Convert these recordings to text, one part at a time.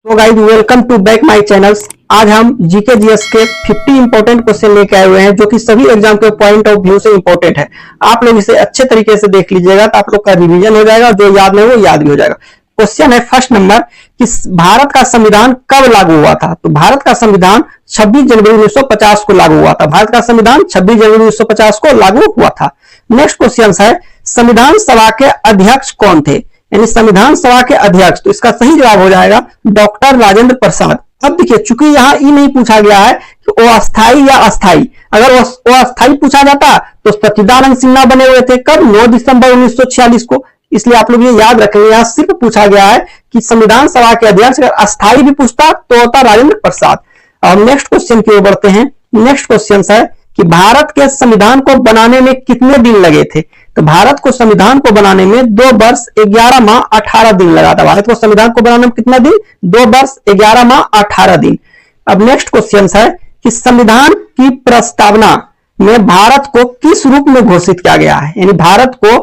तो guys welcome to back my channels. आज हम जीके जीएस के 50 इंपॉर्टेंट क्वेश्चन लेके आए हुए हैं जो कि सभी एग्जाम के पॉइंट ऑफ व्यू से इंपॉर्टेंट है। आप लोग इसे अच्छे तरीके से देख लीजिएगा तो आप लोग का रिवीजन हो जाएगा, जो याद नहीं वो याद भी हो जाएगा। क्वेश्चन है फर्स्ट नंबर कि भारत का संविधान कब लागू हुआ था। तो भारत का संविधान 26 जनवरी 1950 को लागू हुआ था। भारत का संविधान 26 जनवरी 1950 को लागू हुआ था। नेक्स्ट क्वेश्चन है संविधान सभा के अध्यक्ष कौन थे, यानी संविधान सभा के अध्यक्ष। तो इसका सही जवाब हो जाएगा डॉक्टर राजेंद्र प्रसाद। अब देखिए चूंकि यहां ये नहीं पूछा गया है कि वो अस्थाई या अस्थाई, अगर वो अस्थाई पूछा जाता तो सच्चिदानंद सिन्हा बने हुए थे कब, 9 दिसंबर 1946 को। इसलिए आप लोग ये याद रखेंगे, यहां सिर्फ पूछा गया है कि संविधान सभा के अध्यक्ष। अगर अस्थाई भी पूछता तो होता राजेंद्र प्रसाद। और नेक्स्ट क्वेश्चन की ओर बढ़ते हैं। नेक्स्ट क्वेश्चन है कि भारत के संविधान को बनाने में कितने दिन लगे थे। तो भारत को संविधान को बनाने में 2 वर्ष 11 माह 18 दिन लगा था। भारत को संविधान को बनाने में कितना दिन, 2 वर्ष 11 माह 18 दिन। अब नेक्स्ट क्वेश्चन है कि संविधान की प्रस्तावना में भारत को किस रूप में घोषित किया गया है, यानी भारत को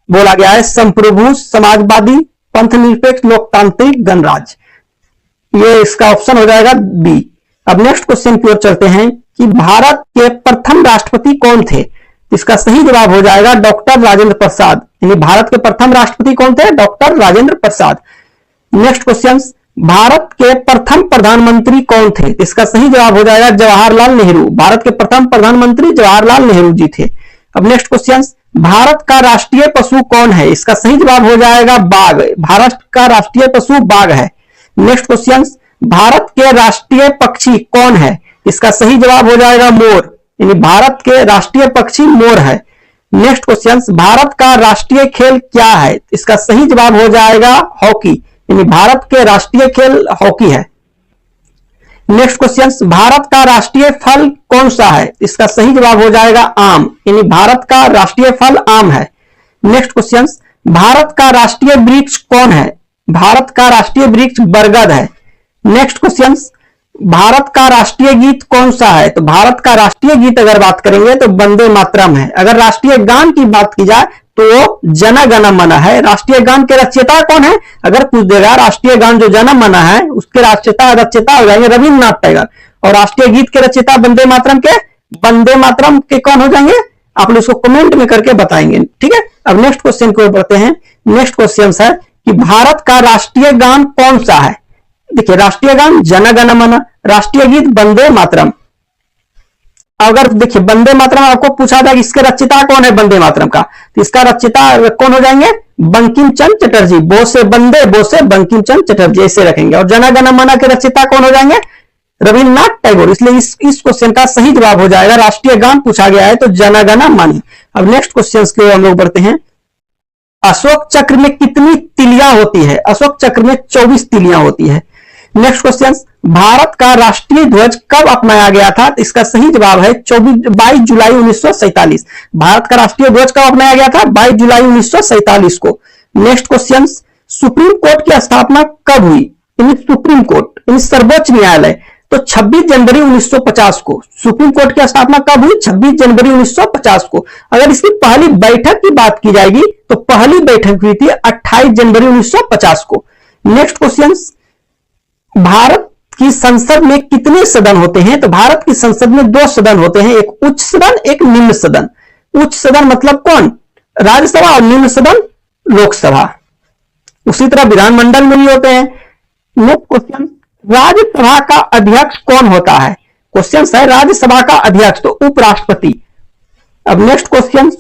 बोला गया है संप्रभु, समाजवादी, पंथनिरपेक्ष, लोकतांत्रिक, गणराज्य। ये इसका ऑप्शन हो जाएगा बी। अब नेक्स्ट क्वेश्चन की ओर चलते हैं कि भारत के प्रथम राष्ट्रपति कौन थे। इसका सही जवाब हो जाएगा डॉक्टर राजेंद्र प्रसाद, यानी भारत के प्रथम राष्ट्रपति कौन थे, doctor Rajendra Prasad. Next question Bharat के प्रथम प्रधानमंत्री कौन थे। इसका सही जवाब हो जाएगा जवाहरलाल नेहरू। भारत के प्रथम प्रधानमंत्री जवाहरलाल नेहरू जी थे। अब नेक्स्ट क्वेश्चन भारत का राष्ट्रीय पशु कौन है। इसका सही जवाब हो जाएगा बाघ। भारत का राष्ट्रीय पशु बाघ है। नेक्स्ट क्वेश्चन भारत के राष्ट्रीय पक्षी कौन है। इसका सही जवाब हो जाएगा मोर, यानी भारत के राष्ट्रीय पक्षी मोर है। नेक्स्ट क्वेश्चन भारत का राष्ट्रीय खेल क्या है। इसका सही जवाब हो जाएगा हॉकी, यानी भारत के राष्ट्रीय खेल हॉकी है। नेक्स्ट क्वेश्चन भारत का राष्ट्रीय फल कौन सा है। इसका सही जवाब हो जाएगा आम, यानी भारत का राष्ट्रीय फल आम है। नेक्स्ट क्वेश्चन भारत का राष्ट्रीय वृक्ष कौन है। भारत का राष्ट्रीय वृक्ष बरगद है। नेक्स्ट क्वेश्चन भारत का राष्ट्रीय गीत कौन सा है। तो भारत का राष्ट्रीय गीत अगर बात करेंगे तो वंदे मातरम है। अगर राष्ट्रीय गान की बात की जाए तो वो जन गण मन है। राष्ट्रीय गान के रचयिता कौन है, अगर पूछ देगा राष्ट्रीय गान जो जन मन है उसके रचयिता हो जाएंगे रविन्द्रनाथ टैगोर। और राष्ट्रीय गीत के रचयिता वंदे मातरम के कौन हो जाएंगे, आप लोग इसको कमेंट में करके बताएंगे, ठीक है। अब नेक्स्ट क्वेश्चन को बढ़ते हैं। नेक्स्ट क्वेश्चन है कि भारत का राष्ट्रीय गान कौन सा है। देखिए राष्ट्रीय गान जन गण मन, राष्ट्रीय गीत वंदे मातरम। अगर देखिए वंदे मातरम आपको पूछा था कि इसके रचयिता कौन है वंदे मातरम का, तो इसका रचयिता कौन हो जाएंगे, बंकिम चंद्र चटर्जी। बो से वंदे, बो से बंकिम चंद्र चटर्जी ऐसे रखेंगे। और जन गण मन के रचयिता कौन हो जाएंगे, रविन्द्रनाथ टैगोर। इसलिए इस क्वेश्चन का सही जवाब हो जाएगा, राष्ट्रीय गान पूछा गया है तो जन गण मन। अब नेक्स्ट क्वेश्चन के हम लोग बढ़ते हैं। अशोक चक्र में कितनी तिलियां होती है। अशोक चक्र में 24 तिलियां होती है। नेक्स्ट क्वेश्चन भारत का राष्ट्रीय ध्वज कब अपनाया गया था। इसका सही जवाब है 22 जुलाई 1947। भारत का राष्ट्रीय ध्वज कब अपनाया गया था, 22 जुलाई 1947 को। नेक्स्ट क्वेश्चन सुप्रीम कोर्ट की स्थापना कब हुई। सुप्रीम कोर्ट यानी सर्वोच्च न्यायालय, तो 26 जनवरी 1950 को। सुप्रीम कोर्ट की स्थापना कब हुई, 26 जनवरी 1950 को। अगर इसकी पहली बैठक की बात की जाएगी तो पहली बैठक हुई थी 28 जनवरी 1950 को। नेक्स्ट क्वेश्चन भारत की संसद में कितने सदन होते हैं। तो भारत की संसद में 2 सदन होते हैं, एक उच्च सदन एक निम्न सदन। उच्च सदन मतलब कौन, राज्यसभा, और निम्न सदन लोकसभा। उसी तरह विधानमंडल में भी होते हैं। नेक्स्ट क्वेश्चन राज्यसभा का अध्यक्ष कौन होता है। क्वेश्चन है राज्यसभा का अध्यक्ष तो उपराष्ट्रपति। अब नेक्स्ट क्वेश्चन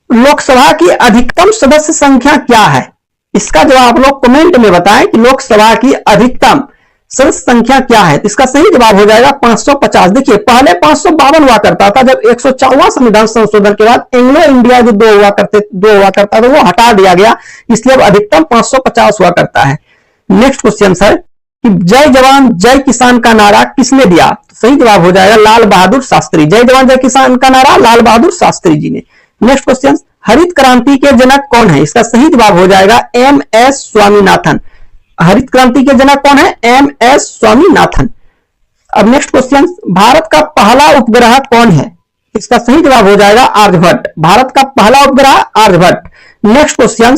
लोकसभा की अधिकतम सदस्य संख्या क्या है। इसका जवाब आप लोग कमेंट में बताएं कि लोकसभा की अधिकतम सदस्य संख्या क्या है। इसका सही जवाब हो जाएगा 550। देखिए पहले 552 हुआ करता था, जब 104वां संविधान संशोधन के बाद एंग्लो इंडिया जो 2 हुआ करता था वो हटा दिया गया, इसलिए अब अधिकतम 550 हुआ करता है। नेक्स्ट क्वेश्चन है कि जय जवान जय किसान का नारा किसने दिया। तो सही जवाब हो जाएगा लाल बहादुर शास्त्री। जय जवान जय किसान का नारा लाल बहादुर शास्त्री जी ने। नेक्स्ट क्वेश्चन हरित क्रांति के जनक कौन है। इसका सही जवाब हो जाएगा MS स्वामीनाथन। हरित क्रांति के जनक कौन है, MS स्वामीनाथन। अब नेक्स्ट क्वेश्चन भारत का पहला उपग्रह कौन है। इसका सही जवाब हो जाएगा आर्यभट्ट। भारत का पहला उपग्रह Aryabhata. Next question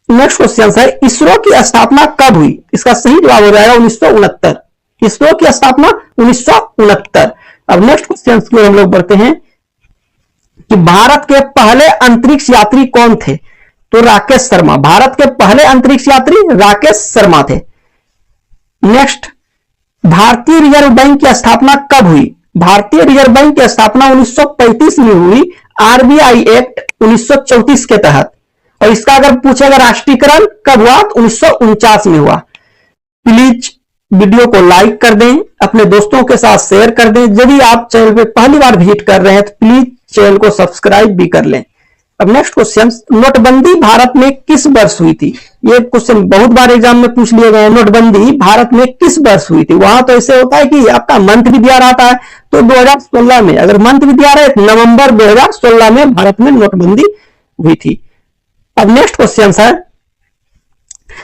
next question है इसरो की स्थापना कब हुई? इसका सही जवाब हो जाएगा 1969। इसरो की स्थापना 1969। अब नेक्स्ट क्वेश्चन की हम लोग बढ़ते हैं कि भारत के पहले अंतरिक्ष यात्री कौन थे? तो राकेश शर्मा। भारत के पहले अंतरिक्ष यात्री राकेश शर्मा थे। नेक्स्ट, भारतीय रिजर्व बैंक की स्थापना कब हुई? भारतीय रिजर्व बैंक की स्थापना 1935 में हुई, आरबीआई एक्ट 1934 के तहत। और इसका अगर पूछेगा राष्ट्रीयकरण कब हुआ, तो 1949 में हुआ। प्लीज वीडियो को लाइक कर दें, अपने दोस्तों के साथ शेयर कर दें। यदि आप चैनल पे पहली बार विजिट कर रहे हैं तो प्लीज चैनल को सब्सक्राइब भी कर लें। अब नेक्स्ट क्वेश्चन, नोटबंदी भारत में किस वर्ष हुई थी? ये क्वेश्चन बहुत बार एग्जाम में पूछ लिए गए हैं। नोटबंदी भारत में किस वर्ष हुई थी? वहां तो ऐसे होता है कि आपका मंथ भी दिया रहता है, तो 2016 में, अगर मंथ भी दिया रहे नवंबर 2016 में भारत में नोटबंदी हुई थी। अब नेक्स्ट क्वेश्चन है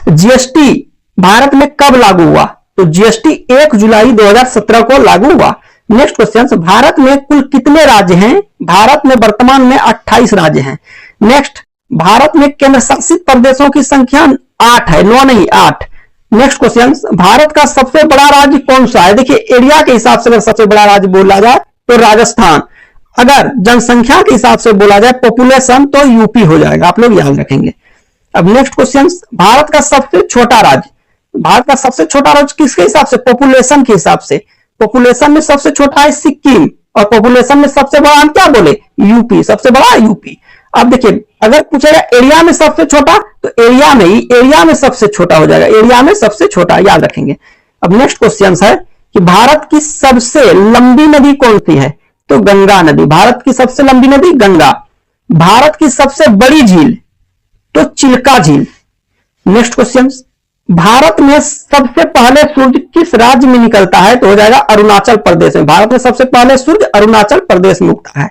जीएसटी भारत में कब लागू हुआ? तो जीएसटी 1 जुलाई 2017 को लागू हुआ। नेक्स्ट क्वेश्चन, भारत में कुल कितने राज्य हैं? भारत में वर्तमान में 28 राज्य हैं। नेक्स्ट, भारत में केंद्र शासित प्रदेशों की संख्या 8 है, 9 नहीं 8। नेक्स्ट क्वेश्चन, भारत का सबसे बड़ा राज्य कौन सा है? देखिए एरिया के हिसाब से अगर सबसे बड़ा राज्य बोला जाए तो राजस्थान, अगर जनसंख्या के हिसाब से बोला जाए पॉपुलेशन तो यूपी हो जाएगा, आप लोग याद रखेंगे। अब नेक्स्ट क्वेश्चन, भारत का सबसे छोटा राज्य, भारत का सबसे छोटा राज्य किसके हिसाब से? पॉपुलेशन के हिसाब से। पॉपुलेशन में सबसे छोटा है सिक्किम, और पॉपुलेशन में सबसे बड़ा हम क्या बोले? यूपी, सबसे बड़ा यूपी। अब देखिए अगर पूछेगा एरिया में सबसे छोटा, तो एरिया में ही, एरिया में सबसे छोटा हो जाएगा, एरिया में सबसे छोटा, याद रखेंगे। अब नेक्स्ट क्वेश्चन है कि भारत की सबसे लंबी नदी कौन सी है? तो गंगा नदी। भारत की सबसे लंबी नदी गंगा। भारत की सबसे बड़ी झील, तो चिल्का झील। नेक्स्ट क्वेश्चन, भारत में सबसे पहले सूर्य किस राज्य में निकलता है? तो हो जाएगा अरुणाचल प्रदेश में। भारत में सबसे पहले सूर्य अरुणाचल प्रदेश में उगता है।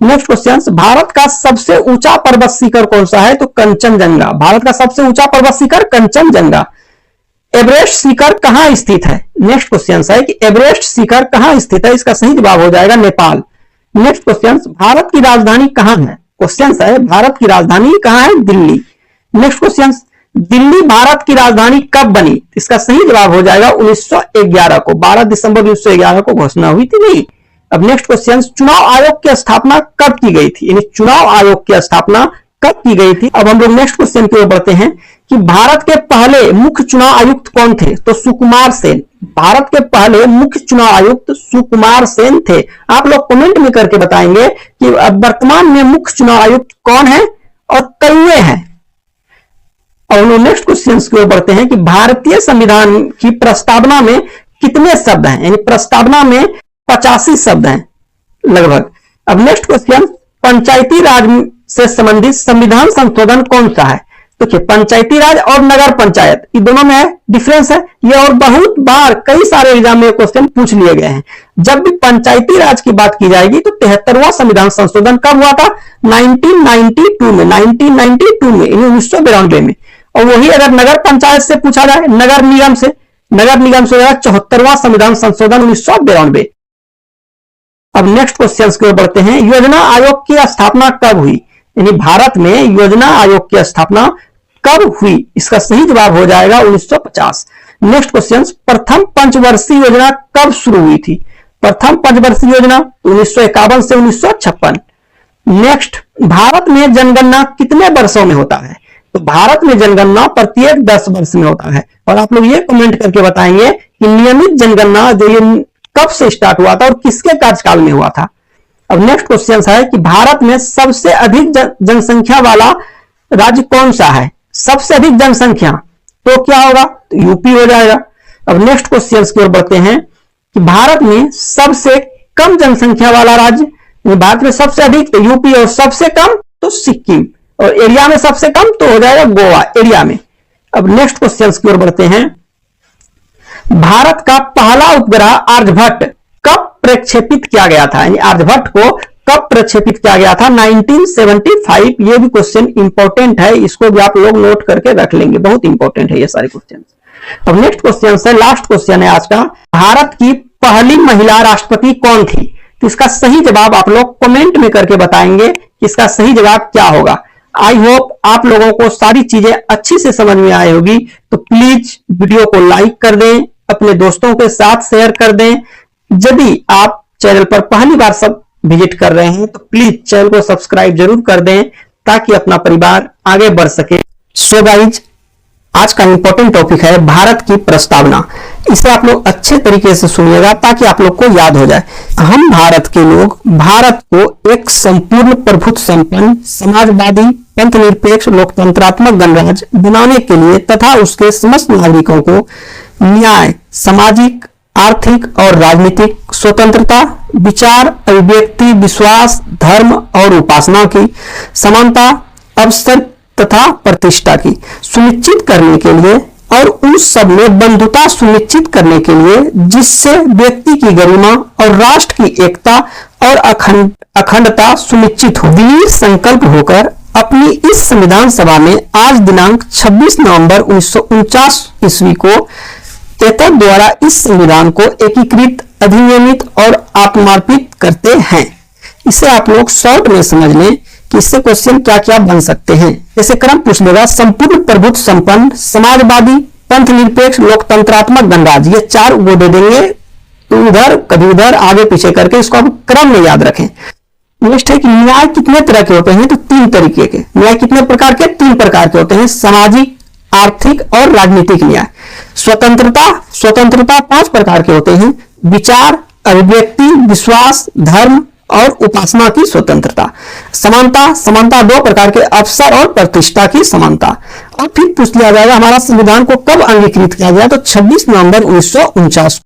नेक्स्ट क्वेश्चन, भारत का सबसे ऊंचा पर्वत शिखर कौन सा है? तो कंचनजंगा। भारत का सबसे ऊंचा पर्वत शिखर कंचनजंगा। एवरेस्ट शिखर कहां स्थित है? नेक्स्ट क्वेश्चन है कि एवरेस्ट शिखर कहां स्थित है? इसका सही जवाब हो जाएगा नेपाल। नेक्स्ट क्वेश्चन, भारत की राजधानी कहां है? क्वेश्चन है भारत की राजधानी कहां है? दिल्ली। नेक्स्ट क्वेश्चन, दिल्ली भारत की राजधानी कब बनी? इसका सही जवाब हो जाएगा 1911 को। 12 दिसंबर 1911 को घोषणा हुई थी नहीं। अब नेक्स्ट क्वेश्चन, चुनाव आयोग की स्थापना कब की गई थी? यानी चुनाव आयोग की स्थापना कब की गई थी? अब हम लोग नेक्स्ट क्वेश्चन की ओर बढ़ते हैं कि भारत के पहले मुख्य चुनाव आयुक्त कौन थे? तो सुकुमार सेन। भारत के पहले मुख्य चुनाव आयुक्त सुकुमार सेन थे। आप लोग कमेंट में करके बताएंगे कि वर्तमान में मुख्य चुनाव आयुक्त कौन है और कईवे हैं। और नेक्स्ट क्वेश्चन की ओर बढ़ते हैं कि भारतीय संविधान की प्रस्तावना में कितने शब्द हैं? यानी प्रस्तावना में 85 शब्द हैं लगभग। अब नेक्स्ट क्वेश्चन, पंचायती राज से संबंधित संविधान संशोधन कौन सा है? देखिए पंचायती राज और नगर पंचायत, ये दोनों में है डिफरेंस है ये, और बहुत बार कई सारे एग्जाम में क्वेश्चन पूछ लिए गए हैं। जब भी पंचायती राज की बात की जाएगी तो 73वां संविधान संशोधन कब हुआ था? 1992 में, 1992 में, 1992 में। और वही अगर नगर पंचायत से पूछा जाए, नगर निगम से, नगर निगम से 74वां संविधान संशोधन 1992। अब नेक्स्ट क्वेश्चन की ओर बढ़ते हैं, योजना आयोग की स्थापना कब हुई? यानी भारत में योजना आयोग की स्थापना कब हुई? इसका सही जवाब हो जाएगा 1950। नेक्स्ट क्वेश्चन, प्रथम पंचवर्षीय योजना कब शुरू हुई थी? प्रथम पंचवर्षीय योजना 1951 से 1956। नेक्स्ट, भारत में जनगणना कितने वर्षों में होता है? तो भारत में जनगणना प्रत्येक 10 वर्ष में होता है। और आप लोग ये कमेंट करके बताएंगे कि नियमित जनगणना जो ये कब से स्टार्ट हुआ था और किसके कार्यकाल में हुआ था। अब नेक्स्ट क्वेश्चन है कि भारत में सबसे अधिक जनसंख्या वाला राज्य कौन सा है? सबसे अधिक जनसंख्या तो क्या होगा? तो यूपी हो जाएगा। अब नेक्स्ट क्वेश्चन की ओर बढ़ते हैं कि भारत में सबसे कम जनसंख्या वाला राज्य, भारत में सबसे अधिक तो यूपी और सबसे कम तो सिक्किम, और एरिया में सबसे कम तो हो जाएगा गोवा एरिया में। अब नेक्स्ट क्वेश्चन की ओर बढ़ते हैं, भारत का पहला उपग्रह आर्यभट्ट कब प्रक्षेपित किया गया था? यानी आर्यभट्ट को कब प्रक्षेपित किया गया था? 1975। ये भी क्वेश्चन इंपॉर्टेंट है, इसको भी आप लोग नोट करके रख लेंगे, बहुत इंपॉर्टेंट है ये सारे क्वेश्चन। अब नेक्स्ट क्वेश्चन है, लास्ट क्वेश्चन है आज का, भारत की पहली महिला राष्ट्रपति कौन थी? तो इसका सही जवाब आप लोग कमेंट में करके बताएंगे कि इसका सही जवाब क्या होगा। आई होप आप लोगों को सारी चीजें अच्छी से समझ में आई होगी। तो प्लीज वीडियो को लाइक कर दें, अपने दोस्तों के साथ शेयर कर दें। यदि आप चैनल पर पहली बार सब विजिट कर रहे हैं तो प्लीज चैनल को सब्सक्राइब जरूर कर दें ताकि अपना परिवार आगे बढ़ सके। सो गाइज, आज का इंपॉर्टेंट टॉपिक है भारत की प्रस्तावना। इसे आप लोग अच्छे तरीके से सुनिएगा ताकि आप लोग को याद हो जाए। हम भारत के लोग भारत को एक संपूर्ण प्रभुत्व संपन्न समाजवादी पंथ निरपेक्ष लोकतंत्रात्मक गणराज्य बनाने के लिए तथा उसके समस्त नागरिकों को न्याय, सामाजिक, आर्थिक और राजनीतिक स्वतंत्रता, विचार, अभिव्यक्ति, विश्वास, धर्म और उपासना की समानता, अवसर तथा प्रतिष्ठा की सुनिश्चित करने के लिए और उन सब में बंधुता सुनिश्चित करने के लिए जिससे व्यक्ति की गरिमा और राष्ट्र की एकता और अखंडता सुनिश्चित हो। दृढ़ संकल्प होकर अपनी इस संविधान सभा में आज दिनांक 26 नवंबर 1949 ईस्वी को एतद द्वारा इस संविधान को एकीकृत, अधिनियमित और आत्मार्पित करते हैं। इसे आप लोग शॉर्ट में समझ लें कि इससे क्वेश्चन क्या क्या बन सकते हैं। जैसे क्रम पूछ लेगा, संपूर्ण प्रभुत्व संपन्न समाजवादी पंथ निरपेक्ष लोकतंत्रात्मक गणराज्य, ये 4 वो दे देंगे, उधर कभी उधर आगे पीछे करके इसको आप क्रम में याद रखें। नेक्स्ट है कि न्याय कितने तरह के होते हैं, तो 3 तरीके के। न्याय कितने प्रकार के? 3 प्रकार के होते हैं, सामाजिक, आर्थिक और राजनीतिक न्याय। स्वतंत्रता 5 प्रकार के होते हैं, विचार, अभिव्यक्ति, विश्वास, धर्म और उपासना की स्वतंत्रता। समानता 2 प्रकार के, अवसर और प्रतिष्ठा की समानता। और फिर पूछ लिया जाएगा हमारा संविधान को कब अंगीकृत किया गया, तो 26 नवंबर 1949।